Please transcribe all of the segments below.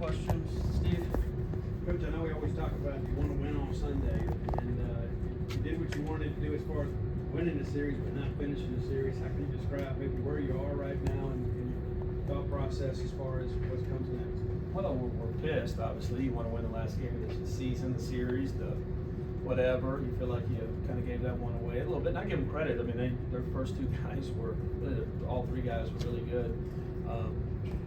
questions. Steve? Coach, I know we always talk about you want to win on Sunday, and you did what you wanted to do as far as winning the series, but not finishing the series. How can you describe maybe where you are right now and your thought process as far as what comes next? Well, we're pissed, obviously. You want to win the last game of the season, the series, the whatever. You feel like you kind of gave that one away a little bit. Not give them credit. I mean, their first two guys were, all three guys were really good.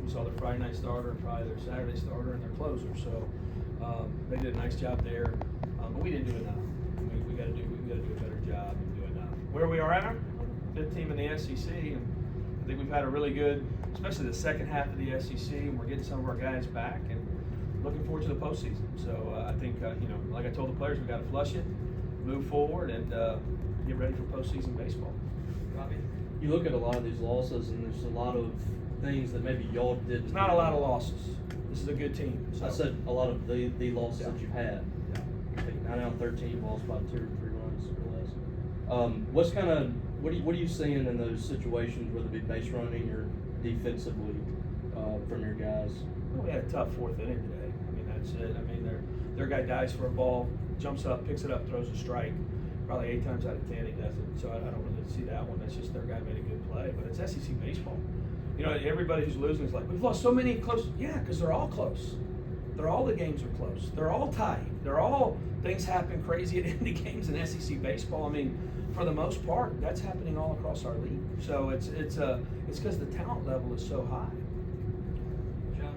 We saw their Friday night starter and probably their Saturday starter and their closer. So they did a nice job there, but we didn't do enough. I mean, we got to do a better job and do enough. Where we are at, fifth team in the SEC, and I think we've had a really good, especially the second half of the SEC, and we're getting some of our guys back and looking forward to the postseason. So I think like I told the players, we got to flush it, move forward, and get ready for postseason baseball. Robbie, you look at a lot of these losses, and there's a lot of things that maybe y'all did. It's not a lot of losses. This is a good team. So. I said a lot of the losses that you've had. Yeah. I think 9 out of 13 lost by 2 or 3 runs or less. What are you seeing in those situations, whether it be base running or defensively, from your guys? Well, we had a tough fourth inning today. I mean, that's it. I mean, their guy dives for a ball, jumps up, picks it up, throws a strike. Probably 8 times out of 10 he does it. So I don't really see that one. That's just their guy made a good play. But it's SEC baseball. You know, everybody who's losing is like, we've lost so many close. Yeah, because they're all close. All the games are close. They're all tied. Things happen crazy at end of games in SEC baseball. I mean, for the most part, that's happening all across our league. So it's because the talent level is so high. John?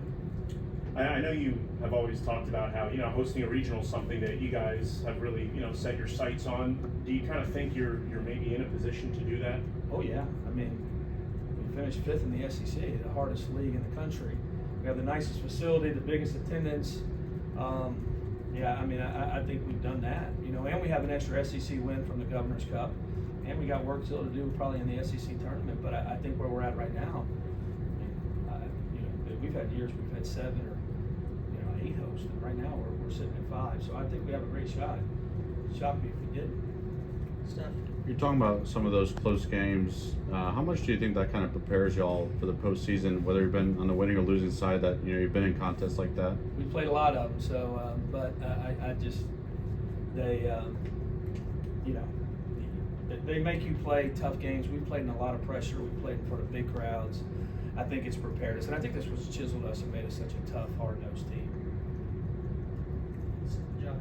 I know you have always talked about how, hosting a regional is something that you guys have really, set your sights on. Do you kind of think you're maybe in a position to do that? Oh, yeah. I mean, we finished 5th in the SEC, the hardest league in the country. We have the nicest facility, the biggest attendance. Yeah, I mean, I think we've done that, and we have an extra SEC win from the Governor's Cup, and we got work still to do probably in the SEC tournament. But I think where we're at right now, we've had years we've had 7 or 8 hosts, and right now we're sitting at 5. So I think we have a great shot. Shock me if we didn't. Steph? You're talking about some of those close games. How much do you think that kind of prepares y'all for the postseason, whether you've been on the winning or losing side, that you've been in contests like that? We played a lot of them, so but they make you play tough games. We've played in a lot of pressure. We've played in front of big crowds. I think it's prepared us, and I think this was chiseled us and made us such a tough, hard-nosed team. John?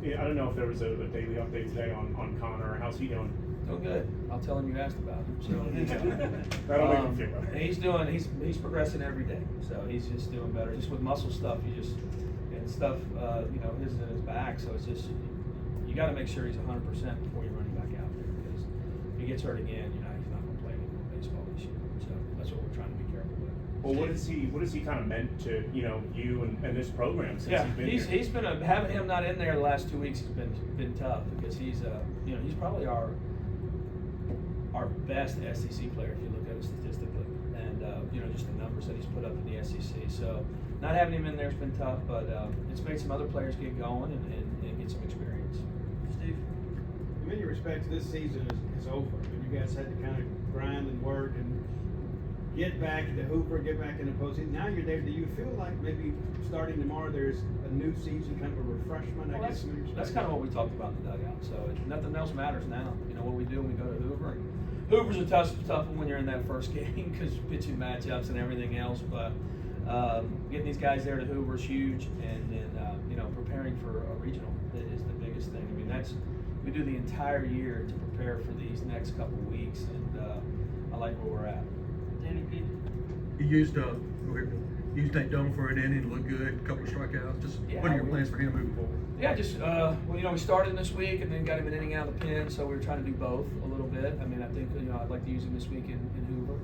I don't know if there was a daily update today on Connor. How's he doing? Doing good. I'll tell him you asked about him. So That'll make him feel better. He's progressing every day. So he's just doing better. Just with muscle stuff, and stuff, his in his back. So it's just you got to make sure he's 100% before you run him back out there, because if he gets hurt again, he's not going to play any more baseball this year. So that's what we're trying to be careful with. Well, what has he kind of meant to you and this program since he's been here? He's been having him not in there the last 2 weeks has been tough, because he's probably our best SEC player if you look at it statistically, and just the numbers that he's put up in the SEC. So not having him in there has been tough, but it's made some other players get going and get some experience. Steve? In many respects, this season is over. I mean, you guys had to kind of grind and work and get back to Hoover, get back in the postseason. Now you're there. Do you feel like maybe starting tomorrow there's a new season, kind of a refreshment? Well, that's kind of what we talked about in the dugout. So nothing else matters now. What we do when we go to Hoover. And Hoover's a tough one when you're in that first game, because pitching matchups and everything else. But getting these guys there to Hoover is huge, and then preparing for a regional is the biggest thing. I mean, we do the entire year to prepare for these next couple of weeks, and I like where we're at. Danny Pete? You used Nate Doan for an inning, looked good, a couple of strikeouts. What are your plans for him moving forward? Yeah, we started this week and then got him an inning out of the pen, so we were trying to do both a little bit. I mean, I think I'd like to use him this week in Hoover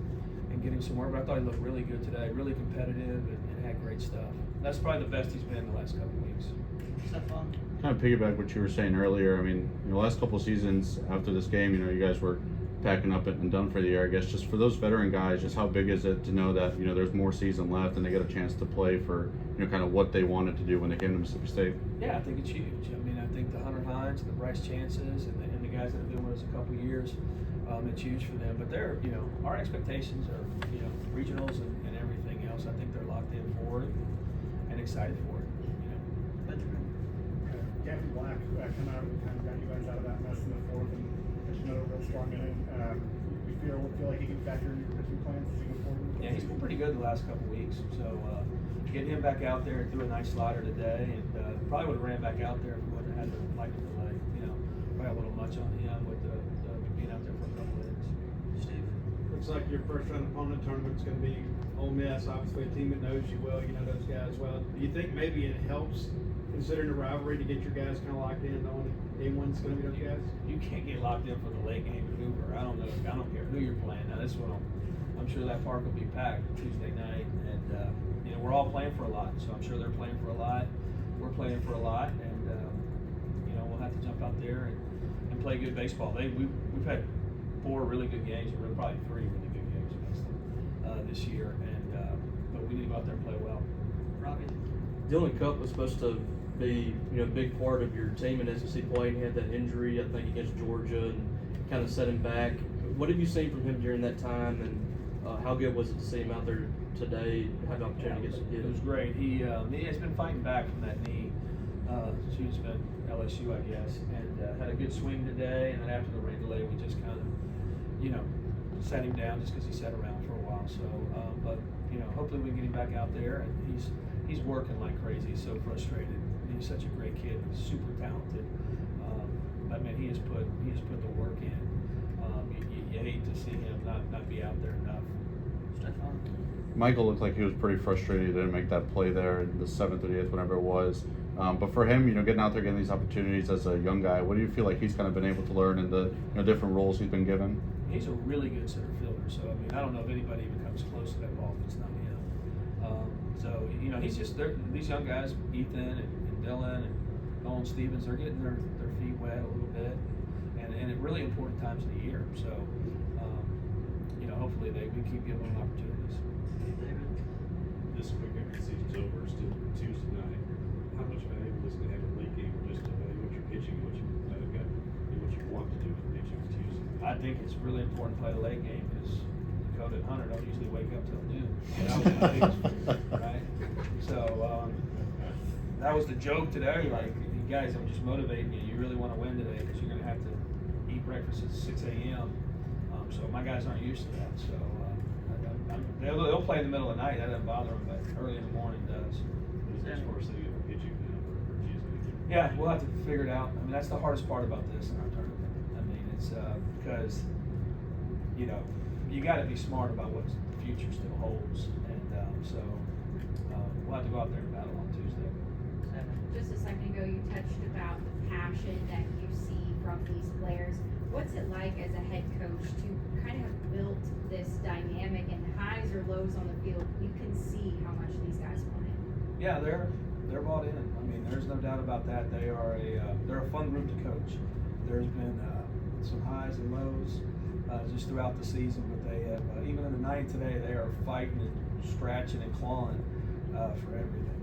and get him some work. But I thought he looked really good today, really competitive, and had great stuff. That's probably the best he's been in the last couple of weeks. Stephon? Kind of piggyback what you were saying earlier. I mean, the last couple of seasons after this game, you guys were packing up and done for the year. I guess just for those veteran guys, just how big is it to know that there's more season left and they get a chance to play for kind of what they wanted to do when they came to Mississippi State? Yeah, I think it's huge. I mean, I think the Hunter Hines, the Bryce Chances, and the guys that have been with us a couple of years, it's huge for them. But our expectations are regionals and everything else. I think they're locked in for it. excited for it. You know. Captain Black come out and kind of got you guys out of that mess in the fourth and pitched another real strong inning. You feel like he can factor in your pitching plans as you go forward? Yeah, he's been pretty good the last couple weeks. So getting him back out there and threw a nice slider today, and probably would have ran back out there if we wouldn't have had the lightning delay. You know, probably a little much on him with the being out there for a couple of innings. Steve. Looks like your first round opponent tournament's going to be Ole Miss, obviously a team that knows you well. You know those guys well. Do you think maybe it helps, considering the rivalry, to get your guys kind of locked in, knowing that game one's going to be those guys? You can't get locked in for the late game at Hoover. I don't know. I don't care who you're playing. Now this one, I'm sure that park will be packed Tuesday night, and you know we're all playing for a lot. So I'm sure they're playing for a lot. We're playing for a lot, and you know we'll have to jump out there and play good baseball. We've had 4 really good games, or probably 3 really good games against them this year, and but we need to go out there and play well. Robbie. Dylan Cup was supposed to be, a big part of your team in SEC play, and he had that injury, I think, against Georgia, and kind of set him back. What have you seen from him during that time, and how good was it to see him out there today, have the opportunity to get It was great. He has been fighting back from that knee. She's been LSU, I guess, and had a good swing today. And then after the rain delay, we just kind of, sat him down just because he sat around for a while. So, but hopefully we can get him back out there. And he's working like crazy. He's so frustrated. He's such a great kid. He's super talented. But man, he has put the work in. You hate to see him not be out there enough. Stefan. Michael looked like he was pretty frustrated he didn't make that play there in the 7th or the 8th, whenever it was. But for him, getting out there, getting these opportunities as a young guy, what do you feel like he's kind of been able to learn in the different roles he's been given? He's a really good center fielder. So I don't know if anybody even comes close to that ball if it's not him. So he's just these young guys, Ethan and Dylan and Nolan Stevens, they're getting their feet wet a little bit, and at really important times of the year. So hopefully we keep giving them opportunities. This week after the season's over, still Tuesday night. How much valuable is it to have a late game just to evaluate what you're pitching, what you got, and what you want to do with pitching Tuesday? I think it's really important to play the late game because Dakota and Hunter don't usually wake up till noon. Right? So that was the joke today. Like, you guys, I'm just motivating you. You really want to win today because you're going to have to eat breakfast at 6 a.m. So my guys aren't used to that. So they'll play in the middle of the night. That doesn't bother them, but early in the morning does. Is this first thing you're pitching for Tuesday? Yeah, we'll have to figure it out. I mean, that's the hardest part about this in our tournament. I mean, it's because you got to be smart about what the future still holds, and so we'll have to go out there and battle on Tuesday. Just a second ago, you touched about the passion that you see from these players. What's it like as a head coach to kind of have built this dynamic, and highs or lows on the field, you can see how much these guys want it? Yeah, they're bought in. I mean, there's no doubt about that. They're a fun group to coach. There's been some highs and lows just throughout the season, but they have even in the ninth today, they are fighting and scratching and clawing for everything.